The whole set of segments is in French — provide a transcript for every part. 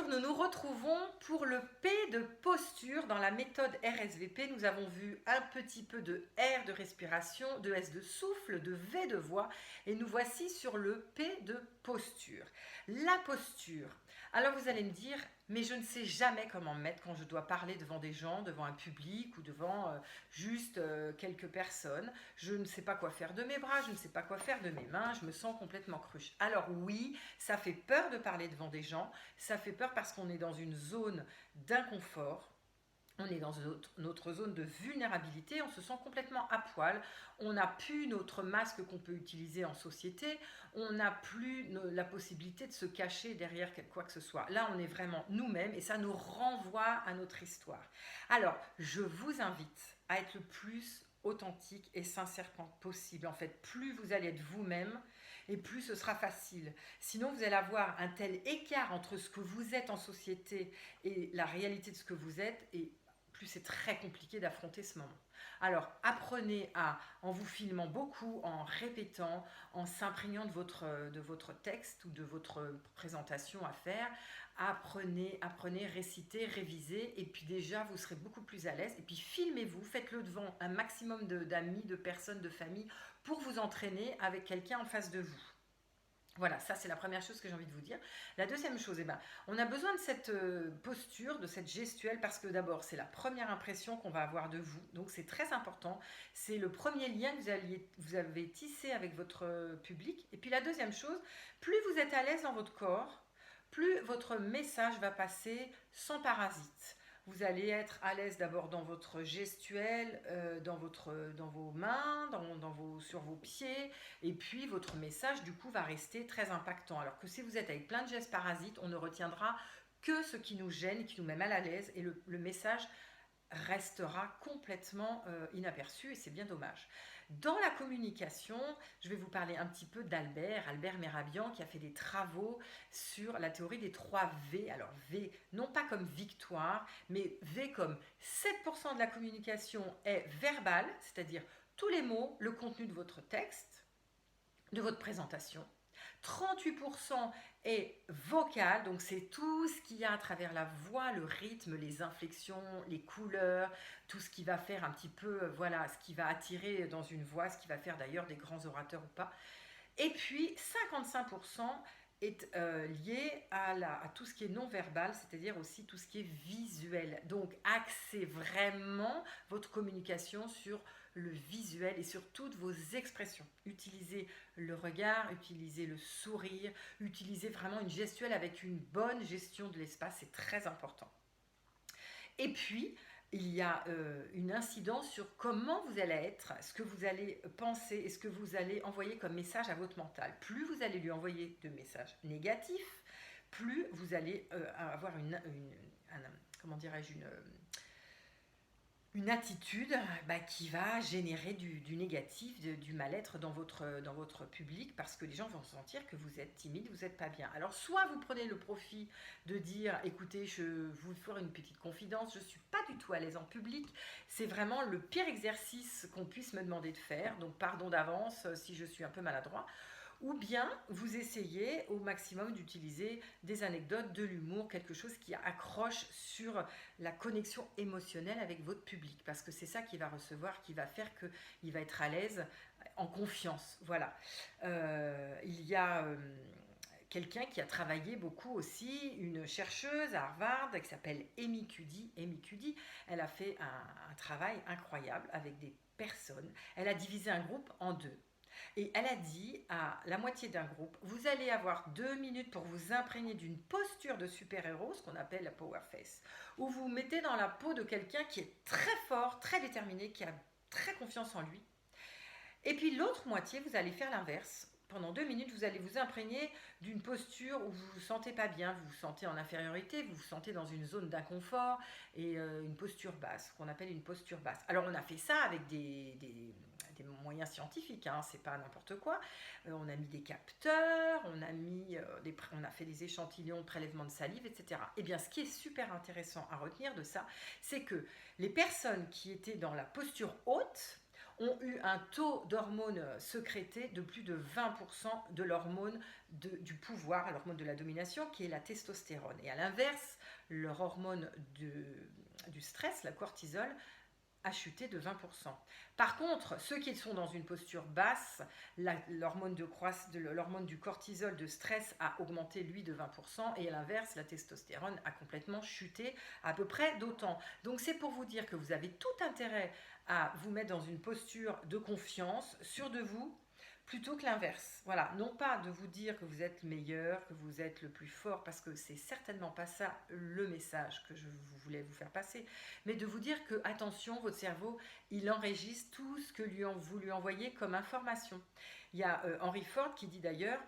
Bonjour, nous nous retrouvons pour le P de posture dans la méthode RSVP. Nous avons vu un petit peu de R de respiration, de S de souffle, de V de voix et nous voici sur le P de posture. La posture. Alors vous allez me dire, mais je ne sais jamais comment me mettre quand je dois parler devant des gens, devant un public ou devant juste quelques personnes. Je ne sais pas quoi faire de mes bras, je ne sais pas quoi faire de mes mains, je me sens complètement cruche. Alors oui, ça fait peur de parler devant des gens, ça fait peur parce qu'on est dans une zone d'inconfort. On est dans notre zone de vulnérabilité, on se sent complètement à poil, on n'a plus notre masque qu'on peut utiliser en société, on n'a plus la possibilité de se cacher derrière quoi que ce soit. Là, on est vraiment nous-mêmes et ça nous renvoie à notre histoire. Alors, je vous invite à être le plus authentique et sincère possible. En fait, plus vous allez être vous-même et plus ce sera facile. Sinon, vous allez avoir un tel écart entre ce que vous êtes en société et la réalité de ce que vous êtes et plus c'est très compliqué d'affronter ce moment. Alors apprenez en vous filmant beaucoup, en répétant, en s'imprégnant de votre texte ou de votre présentation à faire, apprenez, récitez, révisez et puis déjà vous serez beaucoup plus à l'aise et puis filmez-vous, faites-le devant un maximum d'amis, de personnes, de famille pour vous entraîner avec quelqu'un en face de vous. Voilà, ça c'est la première chose que j'ai envie de vous dire. La deuxième chose, on a besoin de cette posture, de cette gestuelle, parce que d'abord c'est la première impression qu'on va avoir de vous, donc c'est très important. C'est le premier lien que vous avez tissé avec votre public. Et puis la deuxième chose, plus vous êtes à l'aise dans votre corps, plus votre message va passer sans parasite. Vous allez être à l'aise d'abord dans votre gestuelle, dans vos mains, sur vos pieds, et puis votre message du coup va rester très impactant. Alors que si vous êtes avec plein de gestes parasites, on ne retiendra que ce qui nous gêne et qui nous met mal à l'aise, et le message restera complètement inaperçu et c'est bien dommage. Dans la communication, je vais vous parler un petit peu Albert Mehrabian, qui a fait des travaux sur la théorie des 3 V. Alors V, non pas comme victoire, mais V comme 7% de la communication est verbale, c'est-à-dire tous les mots, le contenu de votre texte, de votre présentation. 38% est vocal, donc c'est tout ce qu'il y a à travers la voix, le rythme, les inflexions, les couleurs, tout ce qui va faire un petit peu, voilà, ce qui va attirer dans une voix, ce qui va faire d'ailleurs des grands orateurs ou pas. Et puis 55% est lié à tout ce qui est non-verbal, c'est-à-dire aussi tout ce qui est visuel. Donc axez vraiment votre communication sur le visuel et sur toutes vos expressions. Utilisez le regard, utilisez le sourire, utilisez vraiment une gestuelle avec une bonne gestion de l'espace, c'est très important. Et puis, il y a une incidence sur comment vous allez être, ce que vous allez penser et ce que vous allez envoyer comme message à votre mental. Plus vous allez lui envoyer de messages négatifs, plus vous allez avoir une attitude qui va générer du négatif, du mal-être dans votre public, parce que les gens vont sentir que vous êtes timide, vous n'êtes pas bien. Alors soit vous prenez le profit de dire, écoutez, je vous ferai une petite confidence, je ne suis pas du tout à l'aise en public, c'est vraiment le pire exercice qu'on puisse me demander de faire, donc pardon d'avance si je suis un peu maladroit. Ou bien vous essayez au maximum d'utiliser des anecdotes, de l'humour, quelque chose qui accroche sur la connexion émotionnelle avec votre public, parce que c'est ça qu'il va recevoir, qui va faire qu'il va être à l'aise, en confiance. Voilà. Il y a quelqu'un qui a travaillé beaucoup aussi, une chercheuse à Harvard qui s'appelle Amy Cuddy. Amy Cuddy, elle a fait un travail incroyable avec des personnes. Elle a divisé un groupe en deux. Et elle a dit à la moitié d'un groupe, vous allez avoir 2 minutes pour vous imprégner d'une posture de super-héros, ce qu'on appelle la power face, où vous vous mettez dans la peau de quelqu'un qui est très fort, très déterminé, qui a très confiance en lui. Et puis l'autre moitié, vous allez faire l'inverse. Pendant 2 minutes, vous allez vous imprégner d'une posture où vous ne vous sentez pas bien, vous vous sentez en infériorité, vous vous sentez dans une zone d'inconfort et une posture basse, qu'on appelle une posture basse. Alors on a fait ça avec des moyens scientifiques, hein, c'est pas n'importe quoi. On a mis des capteurs, on a fait des échantillons de prélèvement de salive, etc. Et bien ce qui est super intéressant à retenir de ça, c'est que les personnes qui étaient dans la posture haute ont eu un taux d'hormones sécrétées de plus de 20% de l'hormone du pouvoir, l'hormone de la domination, qui est la testostérone. Et à l'inverse, leur hormone du stress, la cortisol, a chuté de 20%. Par contre, ceux qui sont dans une posture basse, l'hormone du cortisol de stress a augmenté, lui, de 20%, et à l'inverse, la testostérone a complètement chuté à peu près d'autant. Donc c'est pour vous dire que vous avez tout intérêt à vous mettre dans une posture de confiance, sûre de vous, plutôt que l'inverse. Voilà, non pas de vous dire que vous êtes le meilleur, que vous êtes le plus fort, parce que c'est certainement pas ça le message que je voulais vous faire passer, mais de vous dire que, attention, votre cerveau, il enregistre tout ce que vous lui envoyez comme information. Il y a Henry Ford qui dit d'ailleurs,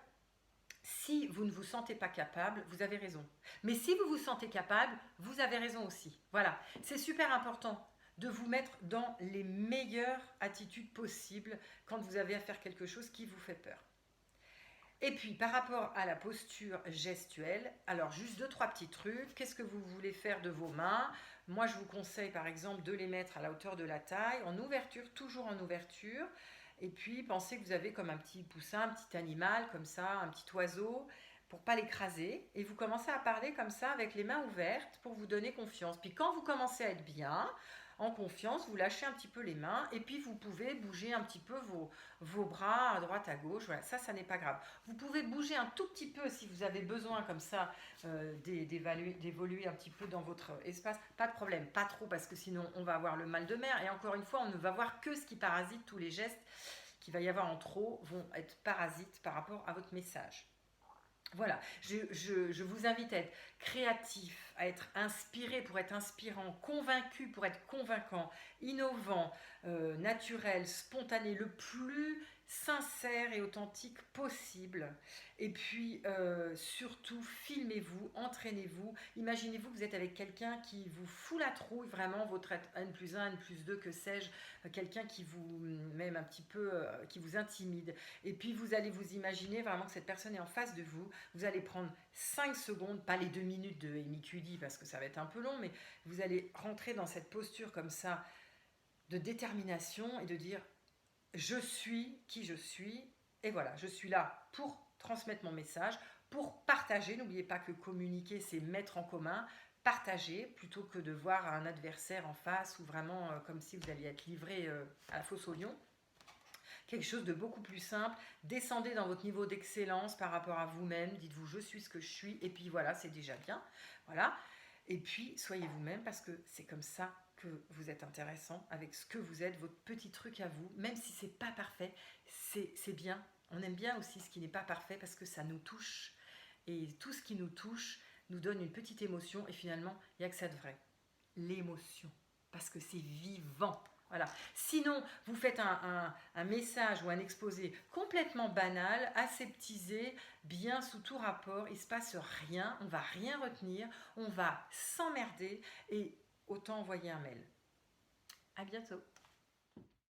si vous ne vous sentez pas capable, vous avez raison. Mais si vous vous sentez capable, vous avez raison aussi. Voilà, c'est super important de vous mettre dans les meilleures attitudes possibles quand vous avez à faire quelque chose qui vous fait peur. Et puis, par rapport à la posture gestuelle, alors juste 2-3 petits trucs. Qu'est-ce que vous voulez faire de vos mains? Moi, je vous conseille, par exemple, de les mettre à la hauteur de la taille, en ouverture, toujours en ouverture. Et puis, pensez que vous avez comme un petit poussin, un petit animal, comme ça, un petit oiseau, pour pas l'écraser. Et vous commencez à parler comme ça, avec les mains ouvertes, pour vous donner confiance. Puis quand vous commencez à être bien, en confiance, vous lâchez un petit peu les mains et puis vous pouvez bouger un petit peu vos bras à droite, à gauche. Voilà, ça n'est pas grave. Vous pouvez bouger un tout petit peu si vous avez besoin comme ça d'évoluer un petit peu dans votre espace. Pas de problème, pas trop parce que sinon on va avoir le mal de mer. Et encore une fois, on ne va voir que ce qui parasite. Tous les gestes qu'il va y avoir en trop vont être parasites par rapport à votre message. Voilà, je vous invite à être créatif, à être inspiré pour être inspirant, convaincu pour être convaincant, innovant, naturel, spontané, le plus sincère et authentique possible. Et puis surtout, filmez-vous, entraînez-vous. Imaginez-vous que vous êtes avec quelqu'un qui vous fout la trouille, vraiment, votre N+1, N+2, que sais-je, quelqu'un qui vous même un petit peu, qui vous intimide. Et puis vous allez vous imaginer vraiment que cette personne est en face de vous. Vous allez prendre 5 secondes, pas les 2 minutes de Amy Cuddy parce que ça va être un peu long, mais vous allez rentrer dans cette posture comme ça de détermination et de dire je suis qui je suis et voilà, je suis là pour transmettre mon message, pour partager. N'oubliez pas que communiquer, c'est mettre en commun, partager plutôt que de voir un adversaire en face ou vraiment comme si vous alliez être livré à la fosse au lion. Quelque chose de beaucoup plus simple. Descendez dans votre niveau d'excellence par rapport à vous-même. Dites-vous, je suis ce que je suis. Et puis voilà, c'est déjà bien. Voilà. Et puis, soyez vous-même parce que c'est comme ça que vous êtes intéressant avec ce que vous êtes, votre petit truc à vous. Même si c'est pas parfait, c'est bien. On aime bien aussi ce qui n'est pas parfait parce que ça nous touche. Et tout ce qui nous touche nous donne une petite émotion. Et finalement, il n'y a que ça de vrai. L'émotion. Parce que c'est vivant. Voilà. Sinon, vous faites un message ou un exposé complètement banal, aseptisé, bien sous tout rapport, il ne se passe rien, on ne va rien retenir, on va s'emmerder et autant envoyer un mail. À bientôt.